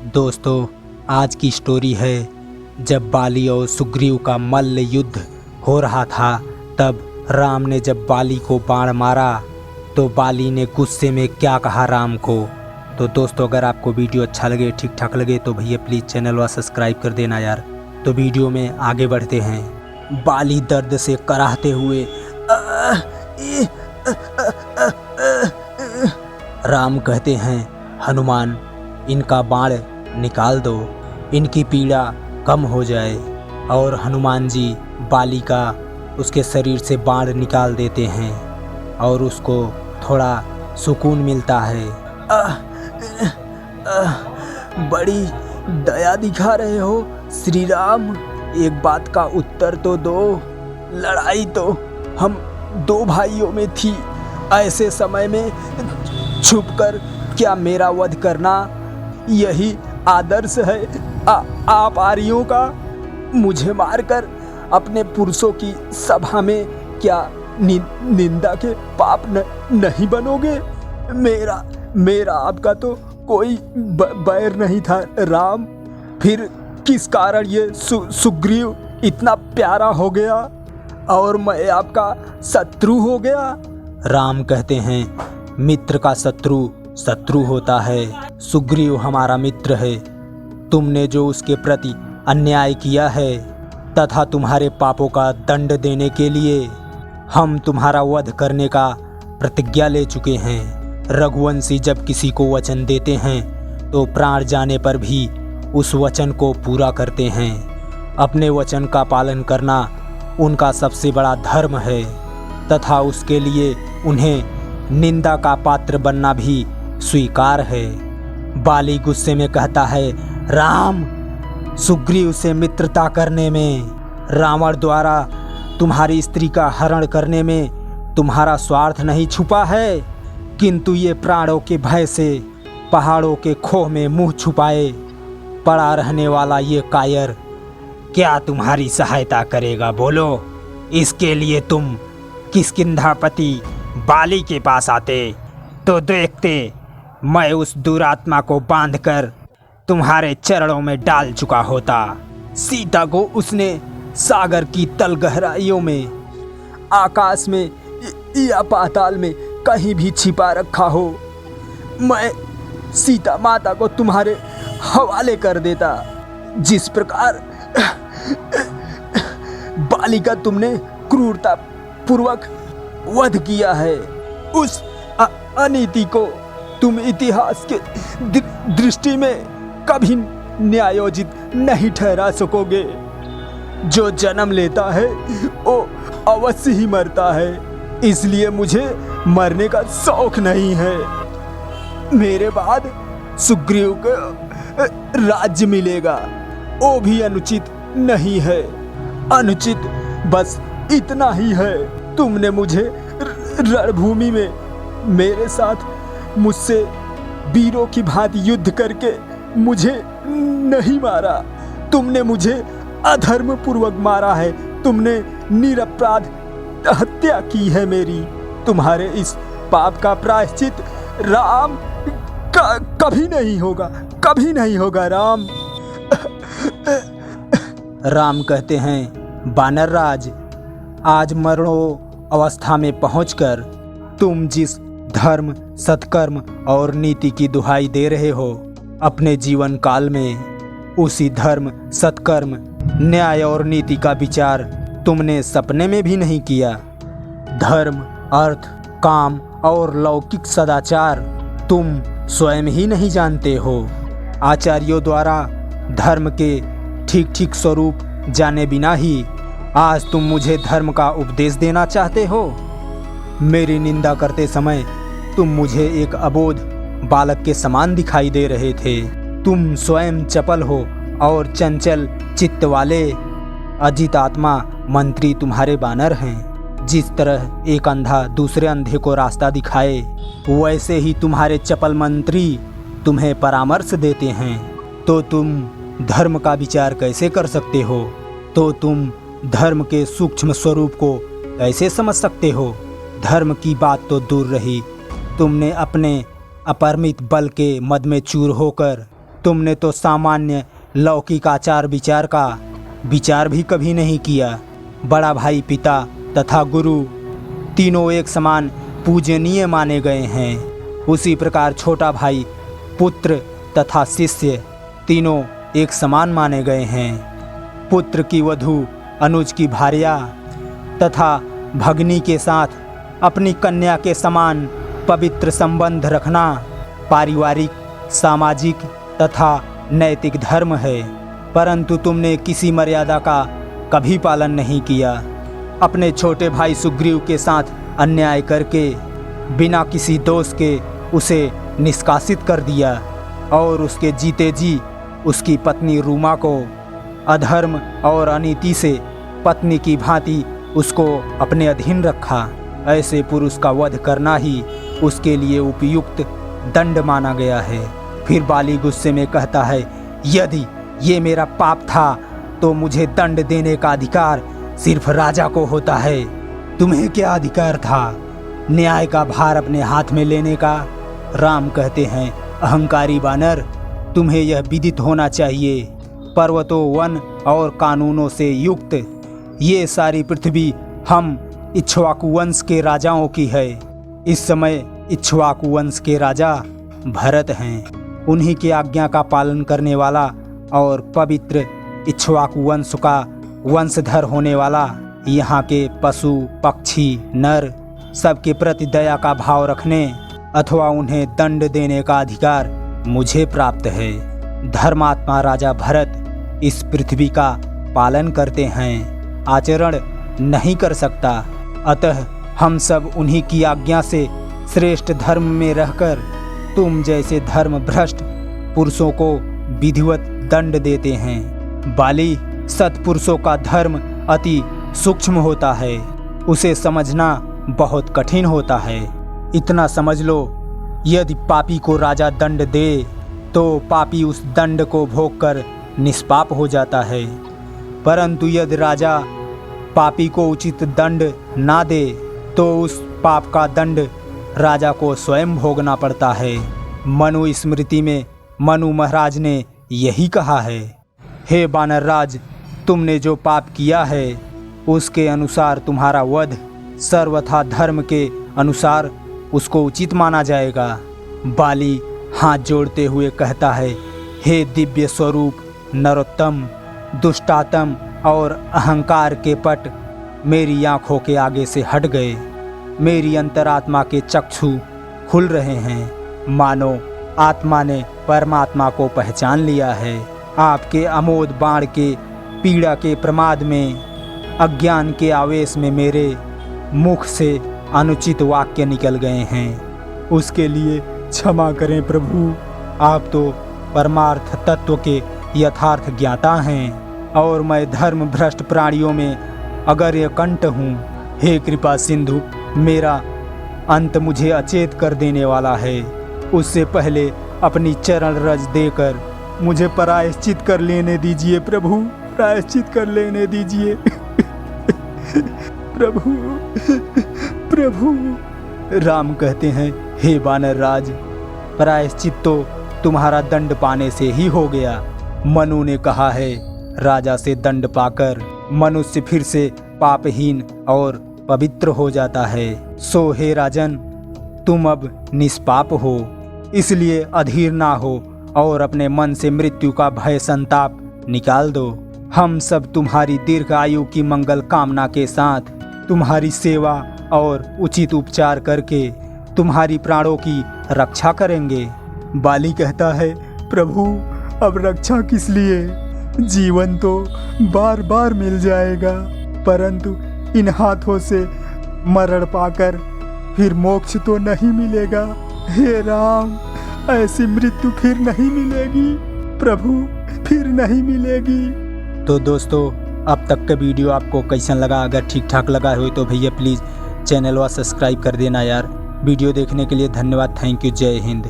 दोस्तों, आज की स्टोरी है जब बाली और सुग्रीव का मल्ल युद्ध हो रहा था। तब राम ने जब बाली को बाण मारा तो बाली ने गुस्से में क्या कहा राम को। तो दोस्तों, अगर आपको वीडियो अच्छा लगे, ठीक ठाक लगे तो भैया प्लीज़ चैनल व सब्सक्राइब कर देना यार। तो वीडियो में आगे बढ़ते हैं। बाली दर्द से कराहते हुए राम कहते हैं, हनुमान इनका बाण निकाल दो, इनकी पीड़ा कम हो जाए। और हनुमान जी बाली का उसके शरीर से बाण निकाल देते हैं और उसको थोड़ा सुकून मिलता है। बड़ी दया दिखा रहे हो श्री राम, एक बात का उत्तर तो दो। लड़ाई तो हम दो भाइयों में थी, ऐसे समय में छुपकर क्या मेरा वध करना यही आदर्श है आप आर्यों का? मुझे मारकर अपने पुरुषों की सभा में क्या निंदा के पाप नहीं बनोगे? मेरा आपका तो कोई बैर नहीं था राम, फिर किस कारण ये सुग्रीव इतना प्यारा हो गया और मैं आपका शत्रु हो गया? राम कहते हैं, मित्र का शत्रु शत्रु होता है। सुग्रीव हमारा मित्र है। तुमने जो उसके प्रति अन्याय किया है तथा तुम्हारे पापों का दंड देने के लिए हम तुम्हारा वध करने का प्रतिज्ञा ले चुके हैं। रघुवंशी जब किसी को वचन देते हैं तो प्राण जाने पर भी उस वचन को पूरा करते हैं। अपने वचन का पालन करना उनका सबसे बड़ा धर्म है तथा उसके लिए उन्हें निंदा का पात्र बनना भी स्वीकार है। बाली गुस्से में कहता है, राम, सुग्रीव से मित्रता करने में, रावण द्वारा तुम्हारी स्त्री का हरण करने में तुम्हारा स्वार्थ नहीं छुपा है, किंतु ये प्राणों के भय से पहाड़ों के खोह में मुंह छुपाए पड़ा रहने वाला ये कायर क्या तुम्हारी सहायता करेगा? बोलो, इसके लिए तुम किष्किंधापति बाली के पास आते तो देखते मैं उस दुरात्मा को बांधकर तुम्हारे चरणों में डाल चुका होता। सीता को उसने सागर की तल गहराइयों में, आकाश में या पाताल में कहीं भी छिपा रखा हो, मैं सीता माता को तुम्हारे हवाले कर देता। जिस प्रकार बाली का तुमने क्रूरता पूर्वक वध किया है, उस अनीति को तुम इतिहास के दृष्टि में कभी न्यायोचित नहीं ठहरा सकोगे। जो जन्म लेता है वो अवश्य ही मरता है, इसलिए मुझे मरने का शौक नहीं है। मेरे बाद सुग्रीव को राज्य मिलेगा, वो भी अनुचित नहीं है। अनुचित बस इतना ही है, तुमने मुझे रणभूमि में मेरे साथ मुझसे वीरों की भांति युद्ध करके मुझे नहीं मारा, तुमने मुझे अधर्म पूर्वक मारा है। तुमने निरपराध हत्या की है मेरी। तुम्हारे इस पाप का प्रायश्चित राम कभी नहीं होगा, कभी नहीं होगा राम। राम कहते हैं, बानरराज, आज मरणो अवस्था में पहुंचकर तुम जिस धर्म, सत्कर्म और नीति की दुहाई दे रहे हो, अपने जीवन काल में उसी धर्म, सत्कर्म, न्याय और नीति का विचार तुमने सपने में भी नहीं किया। धर्म, अर्थ, काम और लौकिक सदाचार तुम स्वयं ही नहीं जानते हो। आचार्यों द्वारा धर्म के ठीक ठीक स्वरूप जाने बिना ही आज तुम मुझे धर्म का उपदेश देना चाहते हो। मेरी निंदा करते समय तुम मुझे एक अबोध बालक के समान दिखाई दे रहे थे। तुम स्वयं चपल हो और चंचल चित्त वाले। अजित आत्मा मंत्री तुम्हारे बानर हैं। जिस तरह एक अंधा दूसरे अंधे को रास्ता दिखाए, वैसे ही तुम्हारे चपल मंत्री तुम्हें परामर्श देते हैं। तो तुम धर्म का विचार कैसे कर सकते हो? तो तुम धर्म के सूक्ष्म स्वरूप को कैसे समझ सकते हो? धर्म की बात तो दूर रही, तुमने अपने अपरिमित बल के मद में चूर होकर तुमने तो सामान्य लौकिक आचार विचार का विचार भी कभी नहीं किया। बड़ा भाई पिता तथा गुरु तीनों एक समान पूजनीय माने गए हैं। उसी प्रकार छोटा भाई पुत्र तथा शिष्य तीनों एक समान माने गए हैं। पुत्र की वधू अनुज की भार्या तथा भगनी के साथ अपनी कन्या के समान पवित्र संबंध रखना पारिवारिक, सामाजिक तथा नैतिक धर्म है। परंतु तुमने किसी मर्यादा का कभी पालन नहीं किया। अपने छोटे भाई सुग्रीव के साथ अन्याय करके बिना किसी दोष के उसे निष्कासित कर दिया और उसके जीते जी उसकी पत्नी रूमा को अधर्म और अनीति से पत्नी की भांति उसको अपने अधीन रखा। ऐसे पुरुष का वध करना ही उसके लिए उपयुक्त दंड माना गया है। फिर बाली गुस्से में कहता है, यदि ये मेरा पाप था तो मुझे दंड देने का अधिकार सिर्फ राजा को होता है। तुम्हें क्या अधिकार था न्याय का भार अपने हाथ में लेने का? राम कहते हैं, अहंकारी बानर, तुम्हें यह विदित होना चाहिए, पर्वतों, वन और कानूनों से युक्त ये सारी पृथ्वी हम इक्ष्वाकु वंश के राजाओं की है। इस समय इक्ष्वाकु वंश के राजा भरत हैं। उन्हीं की आज्ञा का पालन करने वाला और पवित्र इक्ष्वाकु वंश का वंशधर होने वाला यहाँ के पशु, पक्षी, नर सबके प्रति दया का भाव रखने अथवा उन्हें दंड देने का अधिकार मुझे प्राप्त है। धर्मात्मा राजा भरत इस पृथ्वी का पालन करते हैं, आचरण नहीं कर सकता। अतः हम सब उन्हीं की आज्ञा से श्रेष्ठ धर्म में रहकर तुम जैसे धर्म भ्रष्ट पुरुषों को विधिवत दंड देते हैं। बाली, सत्पुरुषों का धर्म अति सूक्ष्म होता है, उसे समझना बहुत कठिन होता है। इतना समझ लो, यदि पापी को राजा दंड दे तो पापी उस दंड को भोगकर निष्पाप हो जाता है। परंतु यदि राजा पापी को उचित दंड ना दे तो उस पाप का दंड राजा को स्वयं भोगना पड़ता है। मनु स्मृति में मनु महाराज ने यही कहा है, हे बानरराज, तुमने जो पाप किया है उसके अनुसार तुम्हारा वध सर्वथा धर्म के अनुसार उसको उचित माना जाएगा। बाली हाथ जोड़ते हुए कहता है, हे दिव्य स्वरूप नरोत्तम, दुष्टात्म और अहंकार के पट मेरी आँखों के आगे से हट गए। मेरी अंतरात्मा के चक्षु खुल रहे हैं, मानो आत्मा ने परमात्मा को पहचान लिया है। आपके अमोद बाण के पीड़ा के प्रमाद में, अज्ञान के आवेश में मेरे मुख से अनुचित वाक्य निकल गए हैं। उसके लिए क्षमा करें प्रभु। आप तो परमार्थ तत्व के यथार्थ ज्ञाता हैं और मैं धर्म भ्रष्ट प्राणियों में अगर्य कंठ हूँ। हे कृपा सिंधु, मेरा अंत मुझे अचेत कर देने वाला है। उससे पहले अपनी चरण रज देकर मुझे प्रायश्चित कर लेने दीजिए प्रभु, प्रायश्चित कर लेने दीजिए प्रभु प्रभु। राम कहते हैं, हे बानरराज, प्रायश्चित तो तुम्हारा दंड पाने से ही हो गया। मनु ने कहा है, राजा से दंड पाकर मनुष्य फिर से पापहीन और पवित्र हो जाता है। सो हे राजन, तुम अब निष्पाप हो, इसलिए अधीर ना हो और अपने मन से मृत्यु का भय संताप निकाल दो। हम सब तुम्हारी दीर्घ आयु की मंगल कामना के साथ तुम्हारी सेवा और उचित उपचार करके तुम्हारी प्राणों की रक्षा करेंगे। बाली कहता है, प्रभु अब रक्षा किस लिए? जीवन तो बार बार मिल जाएगा, परंतु इन हाथों से मरण पाकर फिर मोक्ष तो नहीं मिलेगा। हे राम, ऐसी मृत्यु फिर नहीं मिलेगी प्रभु, फिर नहीं मिलेगी। तो दोस्तों, अब तक का वीडियो आपको कैसा लगा? अगर ठीक ठाक लगा हो तो भैया प्लीज़ चैनल वा सब्सक्राइब कर देना यार। वीडियो देखने के लिए धन्यवाद। Thank you. जय हिंद।